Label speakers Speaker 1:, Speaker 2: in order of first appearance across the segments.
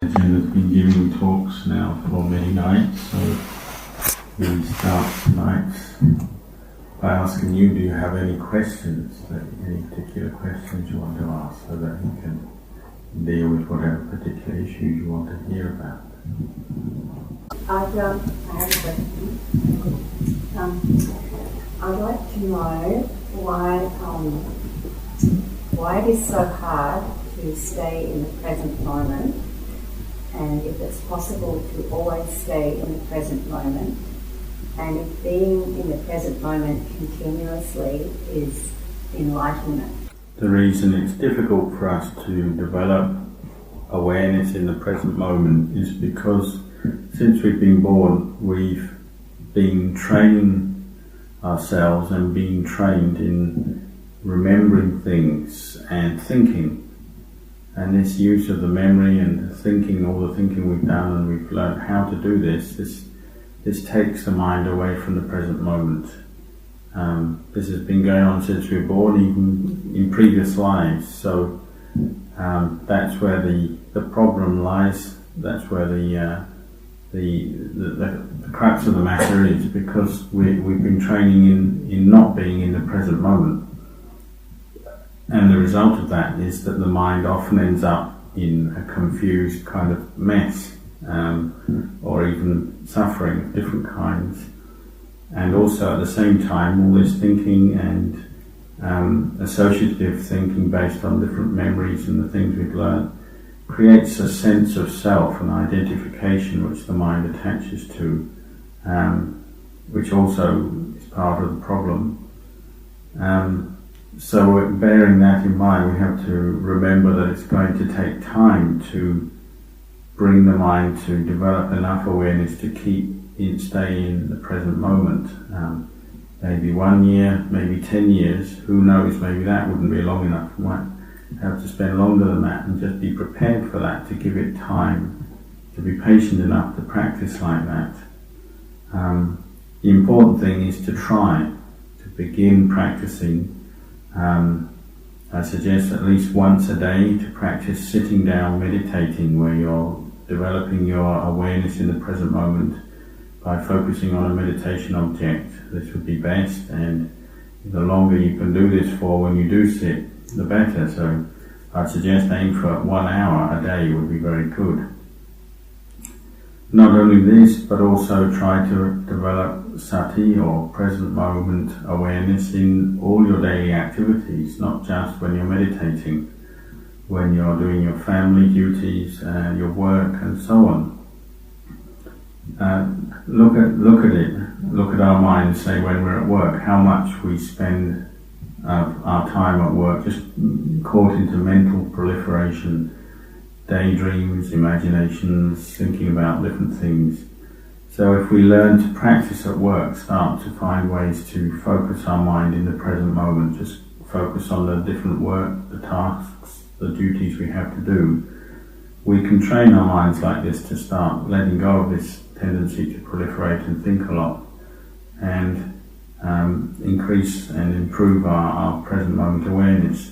Speaker 1: Ajahn has been giving talks now for many nights, so we start tonight by asking you, do you have any questions, any particular questions you want to ask, so that you can deal with whatever particular issues you want to hear about.
Speaker 2: I have a question. I'd like to know why it is so hard to stay in the present moment, and if it's possible to always stay in the present moment, and if being in the present moment continuously is enlightenment.
Speaker 1: The reason it's difficult for us to develop awareness in the present moment is because since we've been born, we've been training ourselves and being trained in remembering things and thinking. And this use of the memory and thinking, all the thinking we've done, and we've learned how to do this takes the mind away from the present moment. This has been going on since we were born, even in previous lives. So that's where the problem lies. That's where the crux of the matter is, because we've been training in not being in the present moment. And the result of that is that the mind often ends up in a confused kind of mess, or even suffering of different kinds. And also at the same time, all this thinking and associative thinking based on different memories and the things we've learned creates a sense of self and identification which the mind attaches to, which also is part of the problem. So bearing that in mind, we have to remember that it's going to take time to bring the mind to develop enough awareness to stay in the present moment. Maybe 1 year, maybe 10 years, who knows, maybe that wouldn't be long enough. We might have to spend longer than that, and just be prepared for that, to give it time, to be patient enough to practice like that. The important thing is to try, to begin practicing. I suggest at least once a day to practice sitting down, meditating, where you're developing your awareness in the present moment by focusing on a meditation object. This would be best, and the longer you can do this for when you do sit, the better. So I'd suggest aim for 1 hour a day would be very good. Not only this, but also try to develop sati, or present moment awareness, in all your daily activities, not just when you're meditating, when you're doing your family duties, your work and so on. Look at it. Look at our minds, say when we're at work, how much we spend our time at work just caught into mental proliferation, daydreams, imaginations, thinking about different things. So if we learn to practice at work, start to find ways to focus our mind in the present moment, just focus on the different work, the tasks, the duties we have to do, we can train our minds like this to start letting go of this tendency to proliferate and think a lot, and increase and improve our present moment awareness.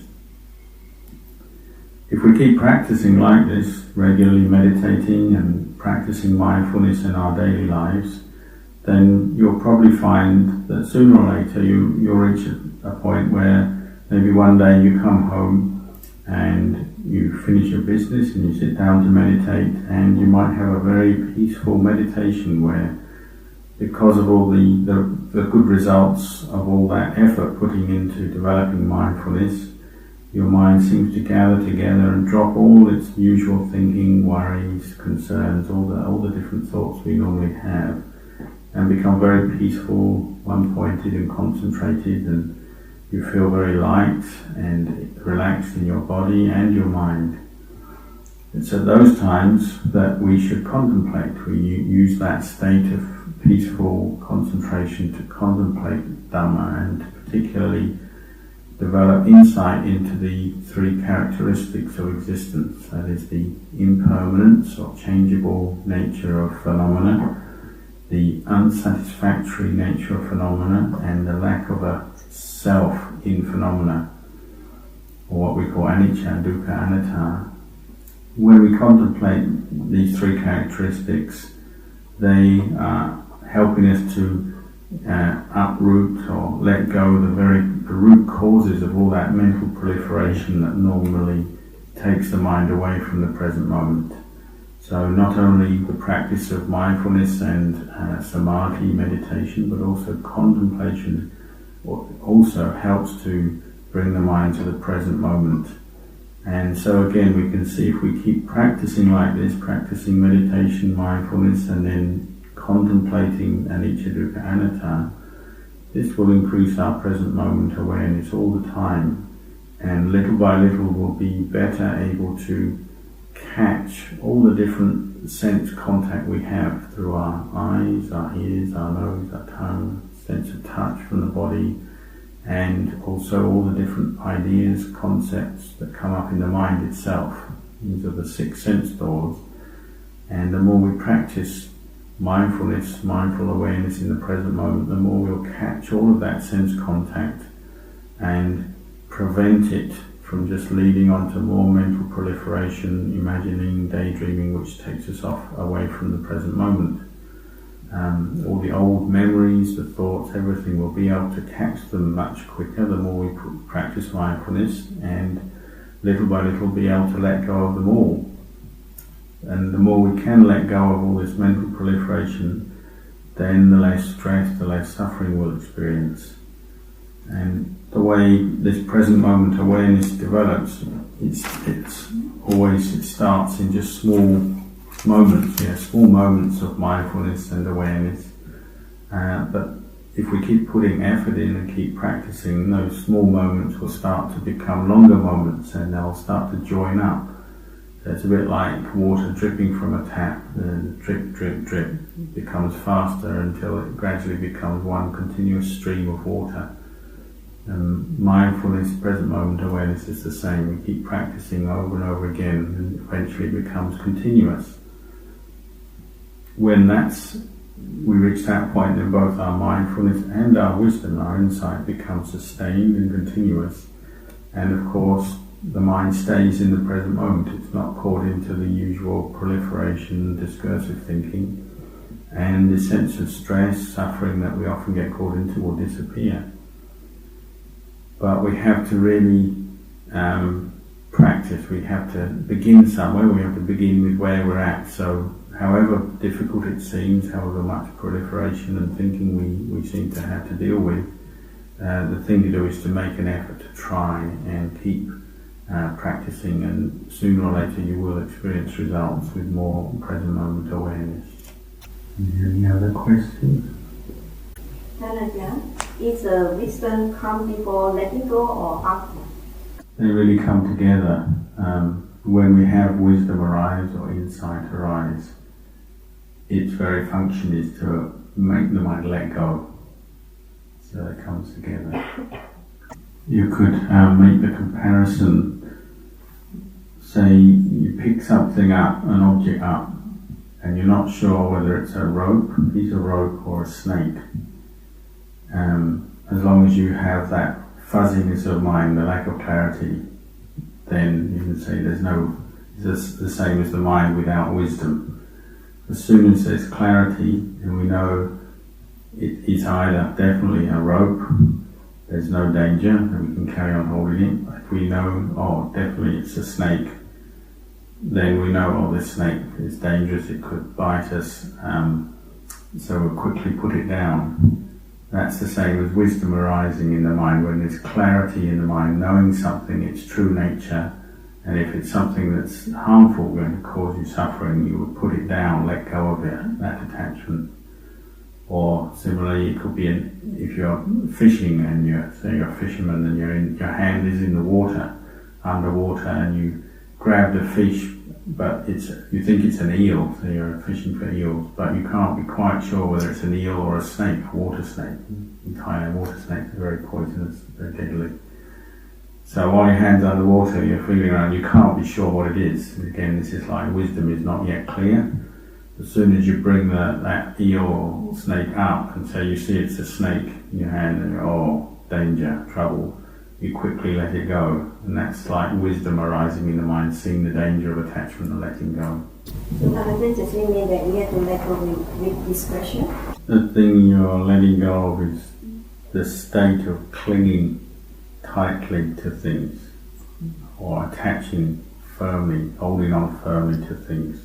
Speaker 1: If we keep practicing like this, regularly meditating and practicing mindfulness in our daily lives, then you'll probably find that sooner or later you'll reach a point where maybe one day you come home and you finish your business and you sit down to meditate, and you might have a very peaceful meditation where, because of all the good results of all that effort putting into developing mindfulness, your mind seems to gather together and drop all its usual thinking, worries, concerns, all the different thoughts we normally have, and become very peaceful, one-pointed and concentrated, and you feel very light and relaxed in your body and your mind. It's at those times that we should contemplate. We use that state of peaceful concentration to contemplate Dhamma, and particularly develop insight into the three characteristics of existence. That is the impermanence or changeable nature of phenomena, the unsatisfactory nature of phenomena, and the lack of a self in phenomena, or what we call anicca, dukkha, anatta. when we contemplate these three characteristics, they are helping us to uproot or let go of the root causes of all that mental proliferation that normally takes the mind away from the present moment. So not only the practice of mindfulness and samadhi meditation, but also contemplation also helps to bring the mind to the present moment. And so again, we can see if we keep practicing like this, practicing meditation, mindfulness, and then contemplating anicca dukkha anatta, this will increase our present moment awareness all the time. And little by little we'll be better able to catch all the different sense contact we have through our eyes, our ears, our nose, our tongue, sense of touch from the body, and also all the different ideas, concepts that come up in the mind itself. These are the 6 sense doors. And the more we practice mindfulness, mindful awareness in the present moment, the more we'll catch all of that sense contact and prevent it from just leading on to more mental proliferation, imagining, daydreaming, which takes us away from the present moment. All the old memories, the thoughts, everything, will be able to catch them much quicker the more we practice mindfulness, and little by little be able to let go of them all. And the more we can let go of all this mental proliferation, then the less stress, the less suffering we'll experience. And the way this present moment awareness develops, it starts in just small moments, small moments of mindfulness and awareness. But if we keep putting effort in and keep practicing, those small moments will start to become longer moments, and they'll start to join up. So it's a bit like water dripping from a tap. Drip, drip, drip becomes faster until it gradually becomes one continuous stream of water. Mindfulness, present moment awareness is the same. We keep practicing over and over again, and eventually it becomes continuous. When we reach that point, then both our mindfulness and our wisdom, our insight, become sustained and continuous. And of course, the mind stays in the present moment. It's not caught into the usual proliferation, discursive thinking, and the sense of stress, suffering that we often get caught into will disappear. But we have to really practice. We have to begin somewhere. We have to begin with where we're at. So however difficult it seems, however much proliferation and thinking we seem to have to deal with, the thing to do is to make an effort to try and keep practicing, and sooner or later you will experience results with more present moment awareness. Any other questions?
Speaker 3: Is wisdom come before letting go or after?
Speaker 1: They really come together. When we have wisdom arise or insight arise, its very function is to make the mind let go. So it comes together. You could make the comparison. Say you pick something up, an object up, and you're not sure whether it's a piece of rope or a snake. As long as you have that fuzziness of mind, the lack of clarity, then you can say it's the same as the mind without wisdom. As soon as there's clarity, and we know it is either definitely a rope, there's no danger, and we can carry on holding it. If we know, definitely it's a snake, then we know, this snake is dangerous, it could bite us, so we'll quickly put it down. That's the same as wisdom arising in the mind. When there's clarity in the mind, knowing something, its true nature, and if it's something that's harmful, going to cause you suffering, you would put it down, let go of it, that attachment. Or similarly, it could be if you're fishing and you're a fisherman and your hand is in the water, underwater, and you grab the fish, but you think it's an eel, so you're fishing for eels, but you can't be quite sure whether it's an eel or a snake, a water snake. In Thailand, water snakes are very poisonous, very deadly. So while your hand's underwater, you're feeling around, you can't be sure what it is. And again, this is like wisdom is not yet clear. As soon as you bring that eel or snake up and say you see it's a snake in your hand, and danger, trouble, you quickly let it go. And that's like wisdom arising in the mind, seeing the danger of attachment and letting go.
Speaker 3: So does it mean that we have to let go with discretion?
Speaker 1: The thing you're letting go of is the state of clinging tightly to things, or attaching firmly, holding on firmly to things.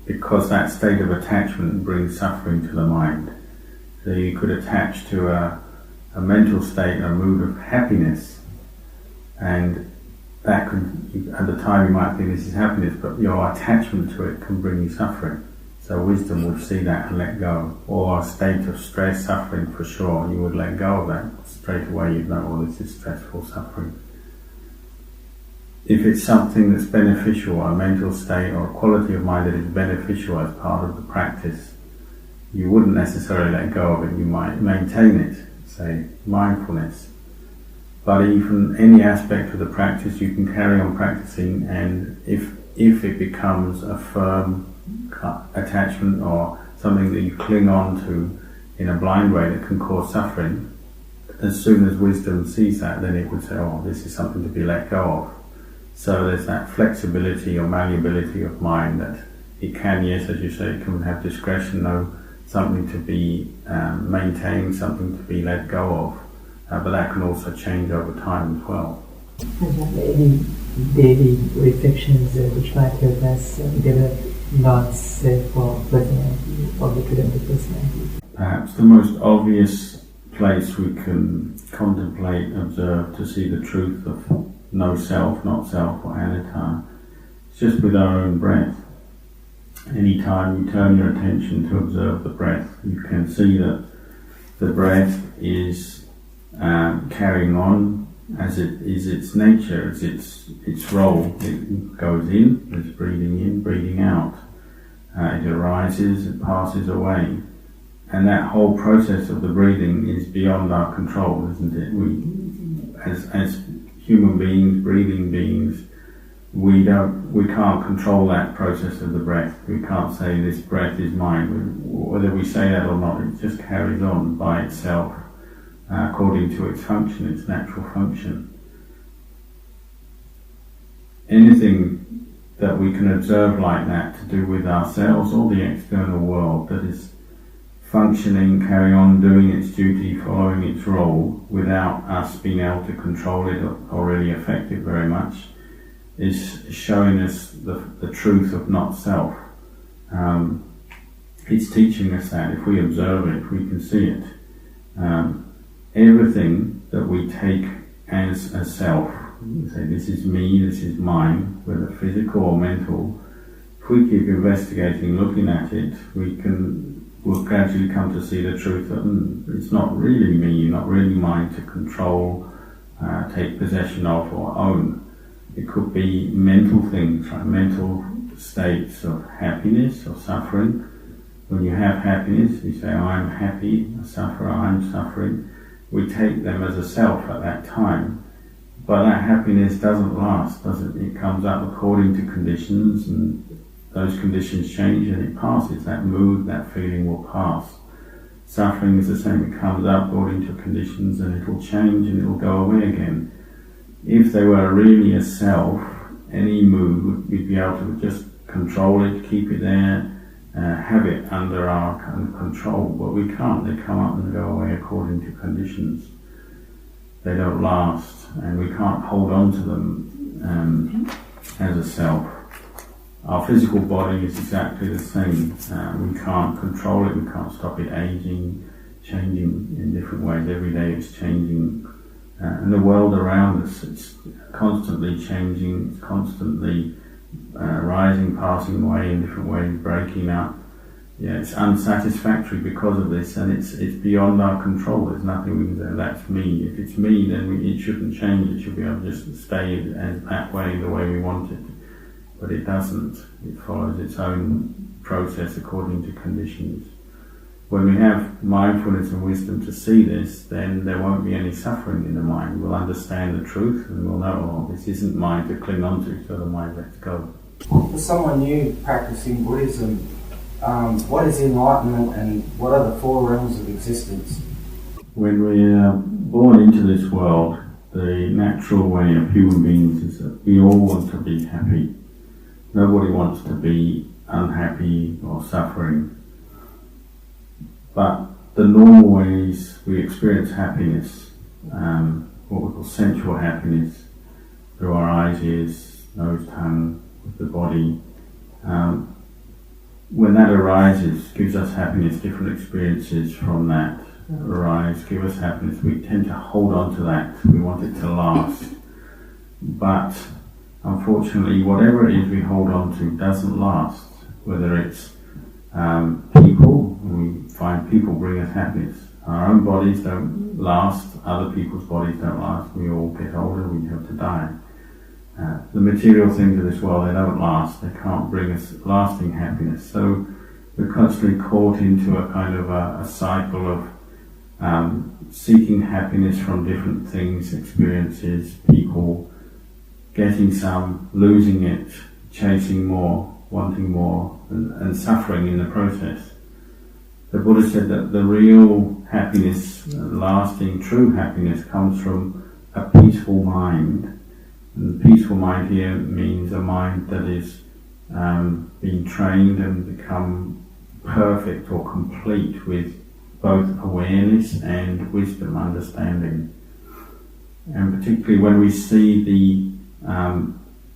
Speaker 1: Because that state of attachment brings suffering to the mind. So you could attach to a mental state, a mood of happiness, and that could, at the time you might think this is happiness, but your attachment to it can bring you suffering. So wisdom would see that and let go. Or a state of stress, suffering, for sure, you would let go of that. Straight away you'd know, well, this is stressful suffering. If it's something that's beneficial, a mental state or a quality of mind that is beneficial as part of the practice, you wouldn't necessarily let go of it, you might maintain it, say mindfulness. But even any aspect of the practice you can carry on practicing, and if it becomes a firm attachment or something that you cling on to in a blind way that can cause suffering, as soon as wisdom sees that, then it would say, oh, this is something to be let go of. So there's that flexibility or malleability of mind that it can, yes, as you say, it can have discretion, know something to be maintained, something to be let go of, but that can also change over time as well.
Speaker 4: Maybe daily reflections which might help us develop not self or personality or the freedom of personality.
Speaker 1: Perhaps the most obvious place we can contemplate, observe, to see the truth of no self, not self, or anatta, is just with our own breath. Anytime you turn your attention to observe the breath, you can see that the breath is carrying on as it is its nature, as its role. It goes in, it's breathing out. It arises, it passes away. And that whole process of the breathing is beyond our control, isn't it? We, as human beings, breathing beings, we can't control that process of the breath. We can't say this breath is mine. Whether we say that or not, it just carries on by itself, according to its function, its natural function. Anything that we can observe like that to do with ourselves or the external world that is functioning, carrying on doing its duty, following its role without us being able to control it or really affect it very much, is showing us the truth of not self. It's teaching us that if we observe it, we can see it. Everything that we take as a self, we say this is me, this is mine, whether physical or mental, if we keep investigating, looking at it, we'll gradually come to see the truth that it's not really me, not really mine to control, take possession of or own. It could be mental things, like mental states of happiness or suffering. When you have happiness, you say, I'm happy, a sufferer, I'm suffering. We take them as a self at that time. But that happiness doesn't last, does it? It comes up according to conditions, and those conditions change and it passes. That mood, that feeling will pass. Suffering is the same. It comes up according to conditions and it will change and it will go away again. If they were really a self, any mood, we'd be able to just control it, keep it there, have it under our control. But we can't. They come up and go away according to conditions. They don't last, and we can't hold on to them as a self. Our physical body is exactly the same. We can't control it, we can't stop it aging, changing in different ways. Every day it's changing. And the world around us, it's constantly changing, it's constantly rising, passing away in different ways, breaking up. Yeah, it's unsatisfactory because of this, and it's beyond our control. There's nothing we can say, that's me. If it's me, then it shouldn't change. It should be able to just stay as that way, the way we want it. But it doesn't. It follows its own process according to conditions. When we have mindfulness and wisdom to see this, then there won't be any suffering in the mind. We'll understand the truth and we'll know, oh, this isn't mine to cling on to, so the mind lets go.
Speaker 5: For someone new practicing Buddhism, what is enlightenment and what are the four realms of existence?
Speaker 1: when we are born into this world, the natural way of human beings is that we all want to be happy. Nobody wants to be unhappy or suffering. But the normal ways we experience happiness, what we call sensual happiness, through our eyes, ears, nose, tongue, with the body, when that arises, gives us happiness, different experiences from that arise, give us happiness, we tend to hold on to that, we want it to last. But unfortunately, whatever it is we hold on to doesn't last, whether it's people, we find people bring us happiness. Our own bodies don't last, other people's bodies don't last, we all get older, we have to die. The material things of this world, they don't last, they can't bring us lasting happiness. So we're constantly caught into a kind of a cycle of seeking happiness from different things, experiences, people, getting some, losing it, chasing more, wanting more, and suffering in the process. The Buddha said that the real happiness, lasting, true happiness, comes from a peaceful mind. And peaceful mind here means a mind that is being trained and become perfect or complete with both awareness and wisdom, understanding. And particularly when we see the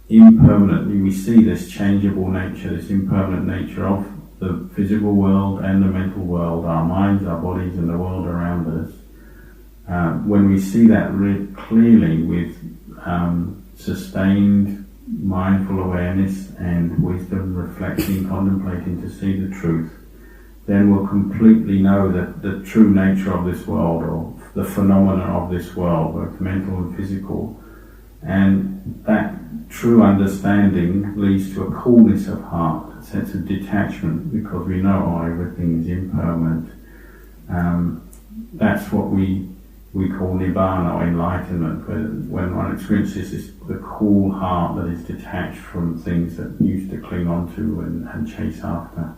Speaker 1: impermanent, we see this changeable nature, this impermanent nature of the physical world and the mental world, our minds, our bodies, and the world around us. When we see that clearly with sustained mindful awareness and wisdom, reflecting, contemplating to see the truth, then we'll completely know that the true nature of this world, or the phenomena of this world, both mental and physical. And that true understanding leads to a coolness of heart, a sense of detachment, because we know everything is impermanent. That's what we call nibbana, or enlightenment, when one experiences the cool heart that is detached from things that used to cling on to and chase after.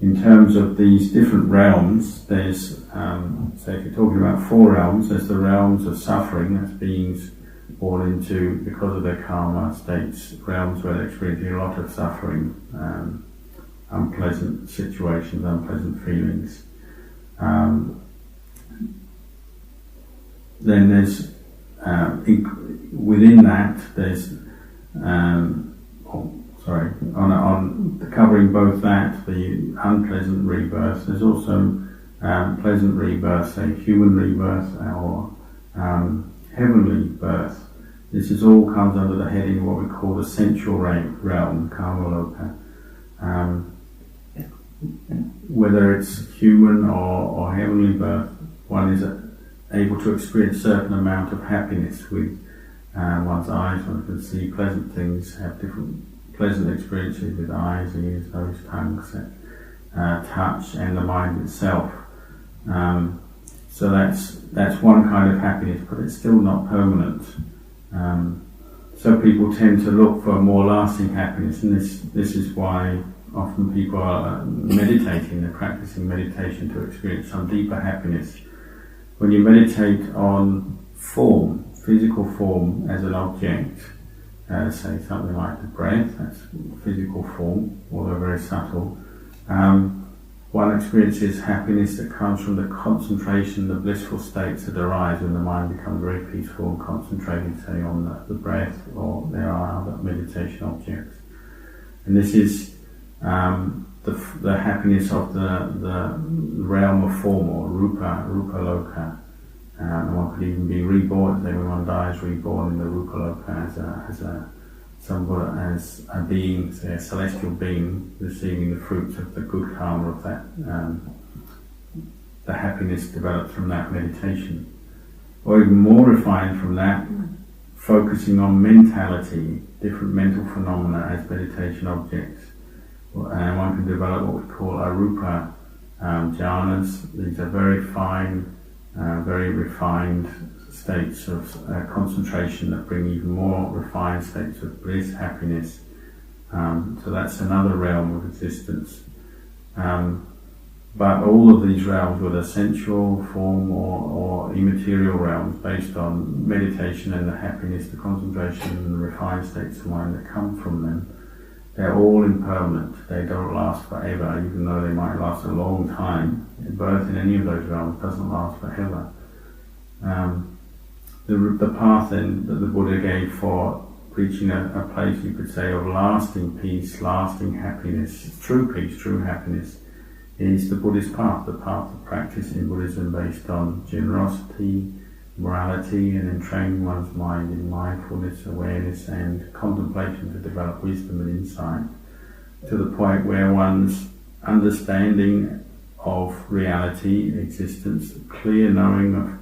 Speaker 1: In terms of these different realms, there's, say if you're talking about 4 realms, there's the realms of suffering, that's beings born into, because of their karma states, realms where they're experiencing a lot of suffering, unpleasant situations, unpleasant feelings. Then there's, within that, there's, on covering both that, the unpleasant rebirth, there's also pleasant rebirth, say human rebirth or heavenly birth. This is all comes under the heading of what we call the sensual realm, Kamaloka. Whether it's human or heavenly birth, one is able to experience a certain amount of happiness with one's eyes. One can see pleasant things, have different pleasant experiences with eyes, ears, nose, tongue, touch, and the mind itself. So that's one kind of happiness, but it's still not permanent. So people tend to look for more lasting happiness, and this is why often people are meditating, they're practicing meditation to experience some deeper happiness. When you meditate on form, physical form as an object, say something like the breath, that's physical form, although very subtle, one experiences happiness that comes from the concentration, the blissful states that arise when the mind becomes very peaceful and concentrated, say, on the breath, or there are other meditation objects. And this is the happiness of the realm of form, or rupa loka. And one could even be reborn, then when one dies, reborn in the rupa loka as a being, say a celestial being, receiving the fruits of the good karma of that, the happiness developed from that meditation. Or even more refined from that, focusing on mentality, different mental phenomena as meditation objects. And one can develop what we call arupa jhanas. These are very fine, very refined states of concentration that bring even more refined states of bliss, happiness. So that's another realm of existence. But all of these realms, whether sensual, form or immaterial realms, based on meditation and the happiness, the concentration and the refined states of mind that come from them, they're all impermanent. They don't last forever, even though they might last a long time. Birth in any of those realms doesn't last forever. The path then that the Buddha gave for reaching a place, you could say, of lasting peace, lasting happiness, true peace, true happiness, is the Buddhist path, the path of practice in Buddhism based on generosity, morality, and in training one's mind in mindfulness, awareness, and contemplation to develop wisdom and insight, to the point where one's understanding of reality, existence, clear knowing of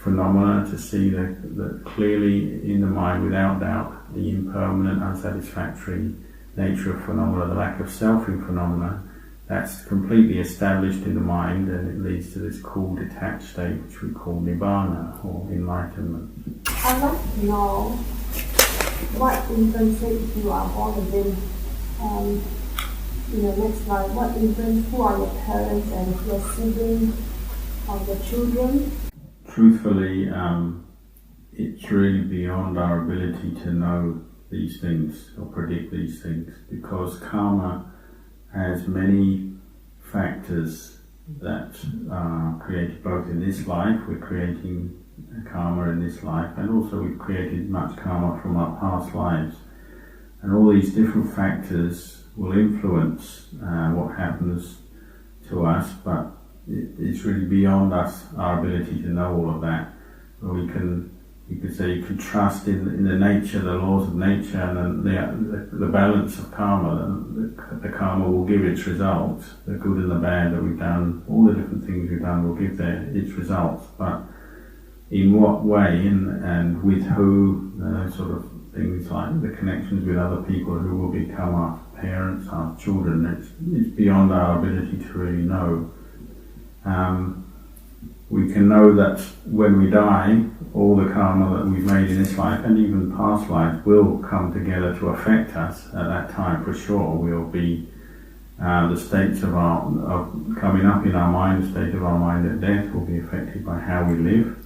Speaker 1: phenomena, to see that clearly in the mind without doubt the impermanent, unsatisfactory nature of phenomena, the lack of self in phenomena, that's completely established in the mind, and it leads to this cool, detached state which we call nibbana, or enlightenment.
Speaker 3: I'd like to know what influence, if you are born again in the next life, what influence, who are your parents and your siblings or the children?
Speaker 1: Truthfully, it's really beyond our ability to know these things or predict these things, because karma has many factors that are created both in this life. We're creating karma in this life, and also we've created much karma from our past lives. And all these different factors will influence what happens to us, but it's really beyond us, our ability to know all of that. You could say you can trust in the nature, the laws of nature, and the balance of karma. The karma will give its results. The good and the bad that we've done, all the different things we've done will give its results. But in what way and with who, sort of things like the connections with other people who will become our parents, our children, it's beyond our ability to really know. We can know that when we die, all the karma that we've made in this life and even past lives will come together to affect us at that time for sure. We'll be the states of coming up in our mind, the state of our mind at death will be affected by how we live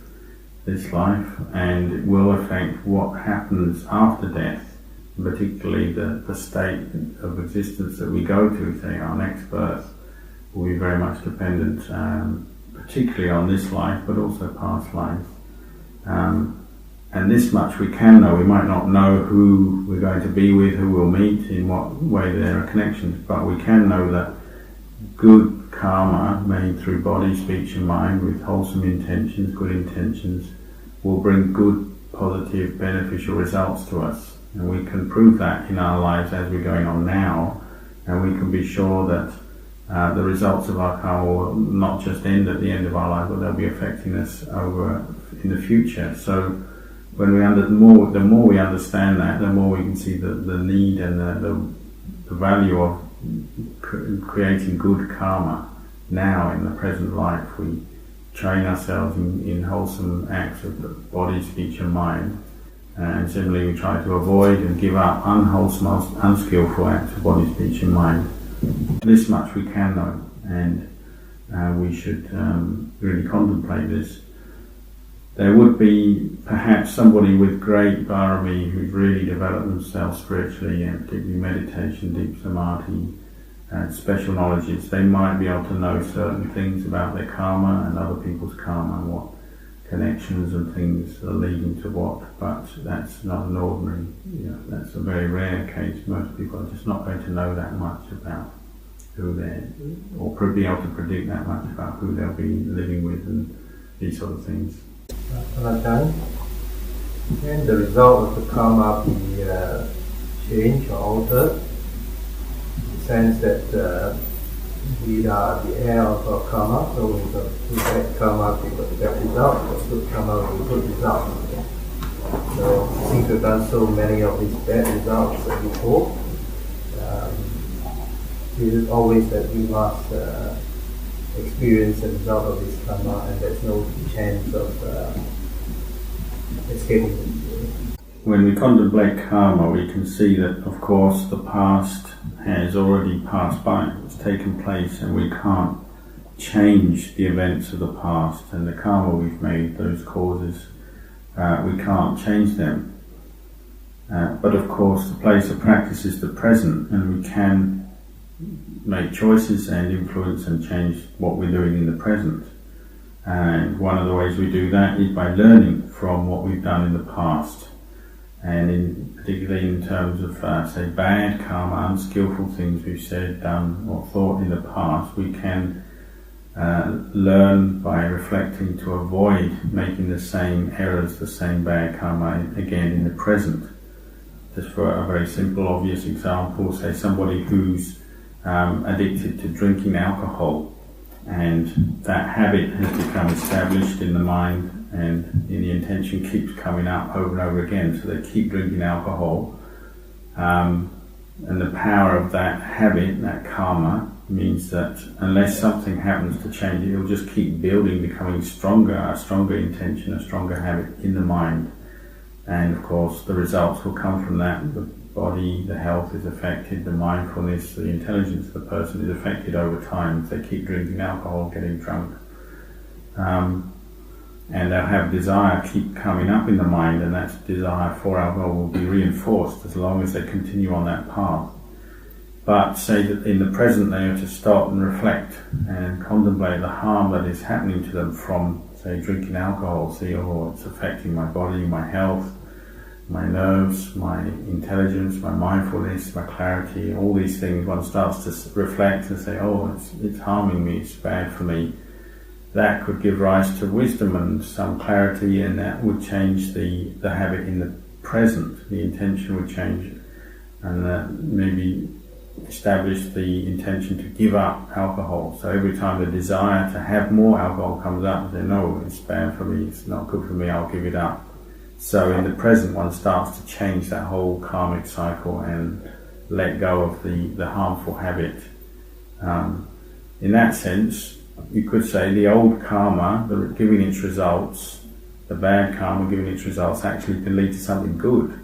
Speaker 1: this life, and it will affect what happens after death, particularly the state of existence that we go to, say our next birth, will be very much dependent particularly on this life, but also past lives. And this much we can know. We might not know who we're going to be with, who we'll meet, in what way there are connections, but we can know that good karma made through body, speech and mind with wholesome intentions, good intentions, will bring good, positive, beneficial results to us. And we can prove that in our lives as we're going on now, and we can be sure that the results of our karma will not just end at the end of our life, but they'll be affecting us over in the future. So when the more we understand that, the more we can see the need and the value of creating good karma now in the present life. We train ourselves in wholesome acts of the body, speech and mind, and similarly we try to avoid and give up unwholesome, unskillful acts of body, speech and mind. This much we can know, and we should really contemplate this. There would be perhaps somebody with great bharami who's really developed themselves spiritually, and particularly meditation, deep samadhi, and special knowledges. They might be able to know certain things about their karma and other people's karma and what connections and things are leading to what, but that's not an ordinary, that's a very rare case. Most people are just not going to know that much about who they're, or be able to predict that much about who they'll be living with and these sort of things.
Speaker 6: Ajahn, can the result of the karma be changed or altered? In the sense that we are the heir of our karma, so with bad karma we got bad result, with good karma we good result. So since we've done so many of these bad results before, it is always that we must experience the result of this karma, and there's no chance of escaping it.
Speaker 1: When we contemplate karma, we can see that, of course, the past has already passed by, it's taken place, and we can't change the events of the past and the karma we've made, those causes. We can't change them. But of course, the place of practice is the present, and we can make choices and influence and change what we're doing in the present. And one of the ways we do that is by learning from what we've done in the past. And particularly in terms of, say, bad karma, unskillful things we've said, done, or thought in the past, we can learn by reflecting to avoid making the same errors, the same bad karma again in the present. Just for a very simple, obvious example, say somebody who's addicted to drinking alcohol, and that habit has become established in the mind, and the intention keeps coming up over and over again, so they keep drinking alcohol, and the power of that habit, that karma, means that unless something happens to change it, it'll just keep building, becoming stronger, a stronger intention, a stronger habit in the mind. And of course the results will come from that. The body, the health is affected, the mindfulness, the intelligence of the person is affected over time if they keep drinking alcohol, getting drunk. And they'll have desire keep coming up in the mind, and that desire for alcohol will be reinforced as long as they continue on that path. But say that in the present they have to stop and reflect and contemplate the harm that is happening to them from, say, drinking alcohol. See, oh, it's affecting my body, my health, my nerves, my intelligence, my mindfulness, my clarity, all these things. One starts to reflect and say, oh, it's harming me, it's bad for me. That could give rise to wisdom and some clarity, and that would change the habit in the present. The intention would change, and maybe establish the intention to give up alcohol. So every time the desire to have more alcohol comes up, say, no, it's bad for me, it's not good for me, I'll give it up. So in the present one starts to change that whole karmic cycle and let go of the harmful habit. In that sense, you could say the old karma, giving its results, the bad karma giving its results, actually can lead to something good.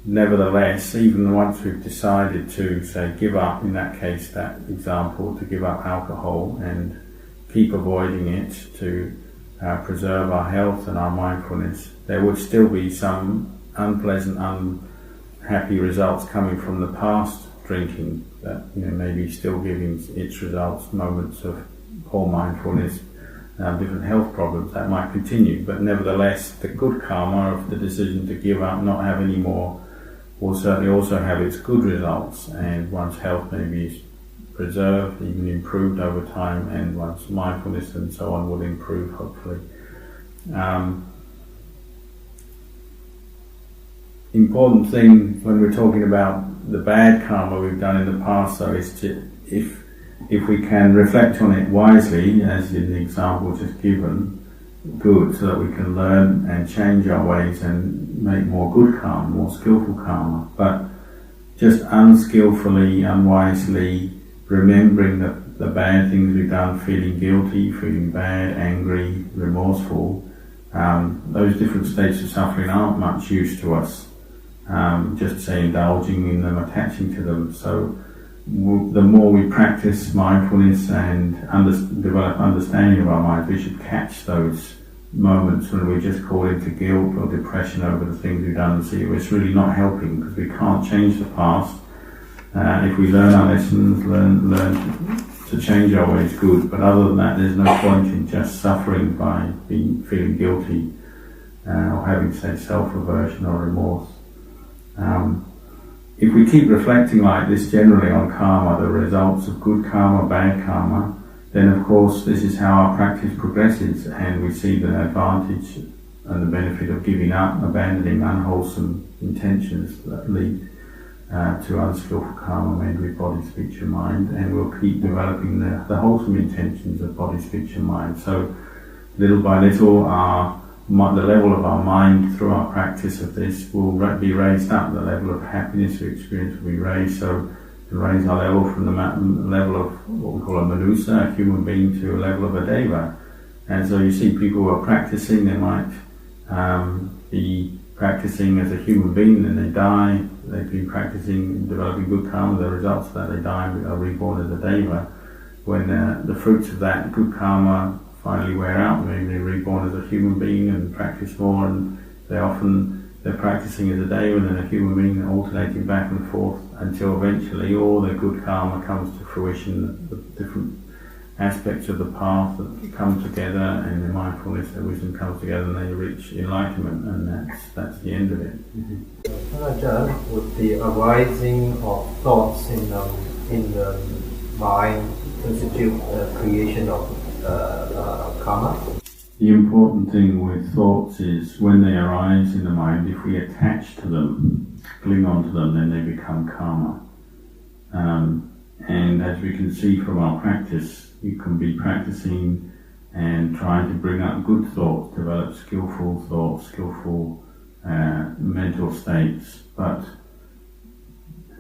Speaker 1: Nevertheless, even once we've decided to, say, give up, in that case, that example, to give up alcohol and keep avoiding it to preserve our health and our mindfulness, there would still be some unpleasant, unhappy results coming from the past drinking that, maybe still giving its results, moments of poor mindfulness, different health problems that might continue. But nevertheless, the good karma of the decision to give up, not have any more, will certainly also have its good results, and one's health may be preserved, even improved over time, and one's mindfulness and so on will improve, hopefully. Important thing when we're talking about the bad karma we've done in the past, though, is to, if we can reflect on it wisely, as in the example just given, good, so that we can learn and change our ways and make more good karma, more skillful karma. But just unskillfully, unwisely remembering the bad things we've done, feeling guilty, feeling bad, angry, remorseful, those different states of suffering aren't much use to us. Just say indulging in them, attaching to them. So the more we practice mindfulness and develop understanding of our mind, we should catch those moments when we just call into guilt or depression over the things we've done and see it's really not helping, because we can't change the past. If we learn our lessons, learn to change our ways, good. But other than that, there's no point in just suffering by feeling guilty or having, say, self-aversion or remorse. If we keep reflecting like this generally on karma, the results of good karma, bad karma, then of course this is how our practice progresses, and we see the advantage and the benefit of giving up, abandoning unwholesome intentions that lead to unskillful karma made with body, speech and mind, and we'll keep developing the wholesome intentions of body, speech and mind. So little by little the level of our mind through our practice of this will be raised up. The level of happiness we experience will be raised, so to raise our level from the level of what we call a manusa, a human being, to a level of a deva. And so you see people who are practicing, they might be practicing as a human being, and they die. They've been practicing, developing good karma, the results of that, they die and are reborn as a deva. when the fruits of that good karma finally wear out, maybe they're reborn as a human being and practice more, and they're practicing as a Deva and then a human being, alternating back and forth until eventually all the good karma comes to fruition, the different aspects of the path that come together, and the mindfulness, the wisdom comes together, and they reach enlightenment, and that's the end of it.
Speaker 6: Ajahn, would the arising of thoughts in the mind constitute the creation of karma?
Speaker 1: The important thing with thoughts is when they arise in the mind, if we attach to them, cling on to them, then they become karma. And as we can see from our practice, you can be practicing and trying to bring up good thoughts, develop skillful thoughts, skillful mental states, but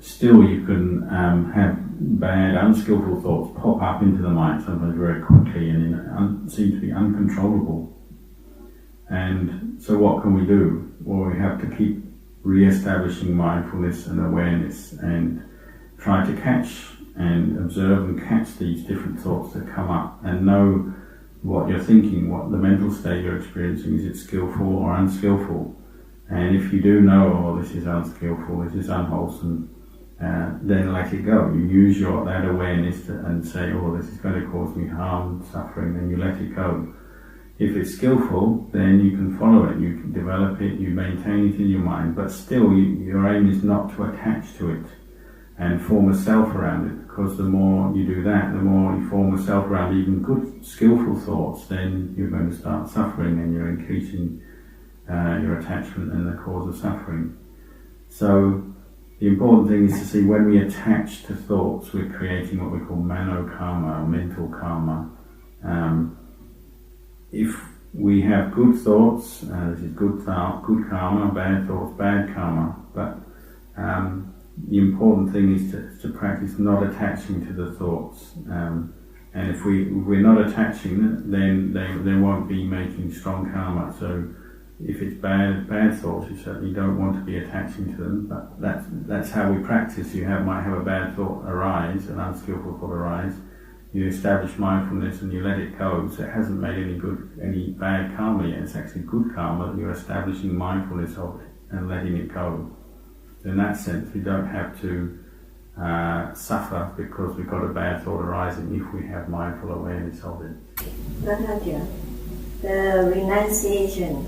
Speaker 1: still you can have bad, unskillful thoughts pop up into the mind sometimes very quickly and seem to be uncontrollable. And so what can we do? Well, we have to keep re-establishing mindfulness and awareness and try to catch and observe and catch these different thoughts that come up and know what you're thinking, what the mental state you're experiencing, is it skillful or unskillful? And if you do know, oh, this is unskillful, this is unwholesome, then let it go. You use that awareness and say, oh, this is going to cause me harm, suffering, then you let it go. If it's skillful, then you can follow it, you can develop it, you maintain it in your mind, but still your aim is not to attach to it and form a self around it, because the more you do that, the more you form a self around even good, skillful thoughts, then you're going to start suffering and you're increasing your attachment and the cause of suffering. So the important thing is to see when we attach to thoughts, we're creating what we call mano karma, or mental karma. If we have good thoughts, this is good karma, bad thoughts, bad karma, but the important thing is to practice not attaching to the thoughts. And if we're not attaching, then they won't be making strong karma. So if it's bad thoughts, you certainly don't want to be attaching to them, but that's how we practice. You might have a bad thought arise, an unskillful thought arise, you establish mindfulness and you let it go, so it hasn't made any bad karma yet, it's actually good karma that you're establishing mindfulness of it and letting it go. In that sense, we don't have to suffer because we've got a bad thought arising if we have mindful awareness of it.
Speaker 2: But the renunciation,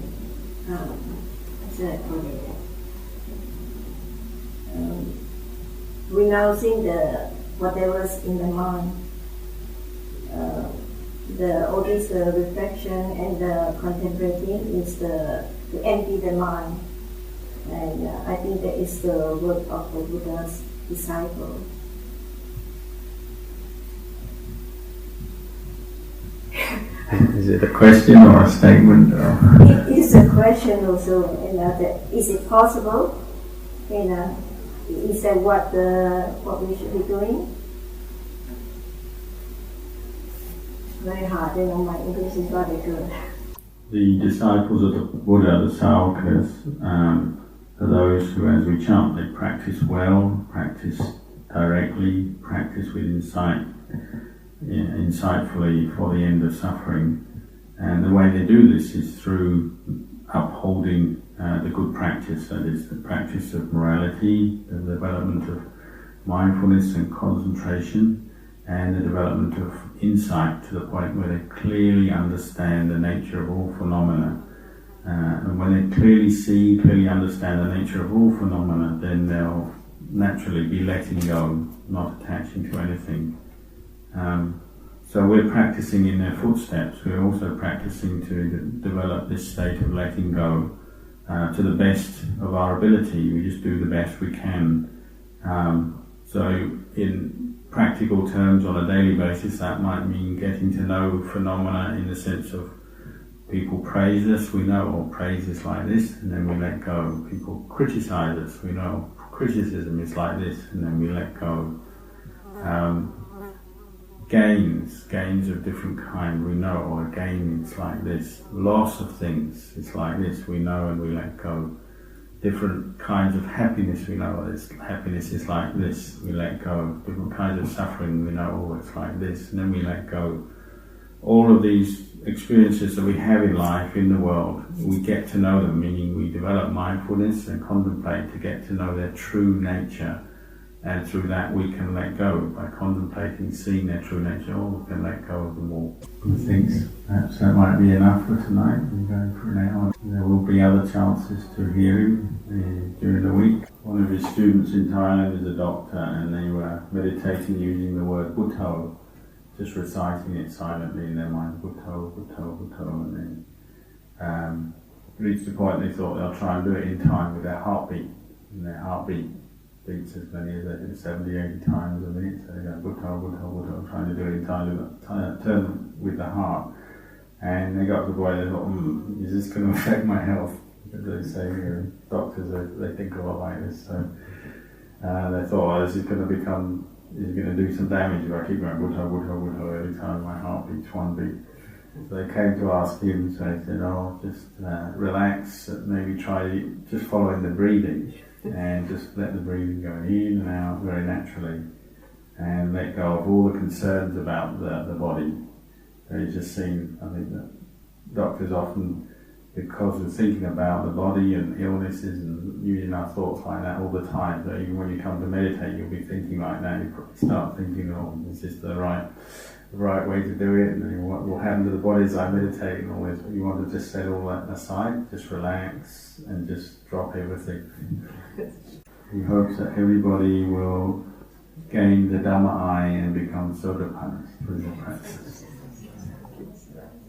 Speaker 2: renouncing whatever's in the mind, all this reflection and the contemplating is to empty the mind. And I think that is the work of the Buddha's disciple.
Speaker 1: Is it a question or a statement?
Speaker 2: It is a question also. Is it possible? Is that what we should be doing? Very hard. My English is not very good.
Speaker 1: The disciples of the Buddha, the Sāvakas, are those who, as we chant, they practice well, practice directly, practice with insightfully for the end of suffering. And the way they do this is through upholding the good practice, that is the practice of morality, the development of mindfulness and concentration, and the development of insight to the point where they clearly understand the nature of all phenomena. And when they clearly understand the nature of all phenomena, then they'll naturally be letting go, not attaching to anything. So we're practicing in their footsteps. We're also practicing to develop this state of letting go to the best of our ability. We just do the best we can. So in practical terms, on a daily basis, that might mean getting to know phenomena in the sense of people praise us, we know, oh, praise is like this, and then we let go. People criticize us, we know criticism is like this, and then we let go. Gains of different kind, we know, or a gain is like this. Loss of things is like this, we know, and we let go. different kinds of happiness we know. Happiness is like this, we let go. Different kinds of suffering we know, oh, it's like this, and then we let go. All of these experiences that we have in life, in the world, we get to know them, meaning we develop mindfulness and contemplate to get to know their true nature, and through that we can let go. By contemplating, seeing their true nature, we can let go of them all. Who thinks perhaps that might be enough for tonight? We're going for an hour. There will be other chances to hear him during the week. One of his students in Thailand is a doctor, and they were meditating using the word Buddho, just reciting it silently in their mind, Buddho, Buddho, Buddho, and then reached the point they thought they'll try and do it in time with their heartbeat. And their heartbeat beats as many as they do, 70, 80 times a minute. So they go Buddho, Buddho, Buddho, trying to do it in turn with the heart. And they got to the point they thought, is this going to affect my health? Because they say, doctors, they think a lot like this. So they thought, this is going to become, is going to do some damage if I keep going Buddho, Buddho, Buddho every time my heart beats one beat. So they came to ask him, so he said, just relax, maybe try just following the breathing and just let the breathing go in and out very naturally and let go of all the concerns about the body. So he's just seen, I think that doctors often, because we're thinking about the body and illnesses and using our thoughts like that all the time, so even when you come to meditate you'll be thinking like that, you probably start thinking, is this the right way to do it, and then what will happen to the body as I meditate and all this. But you want to just set all that aside, just relax and just drop everything. He hopes that everybody will gain the dhamma eye and become sotapannas through the practice.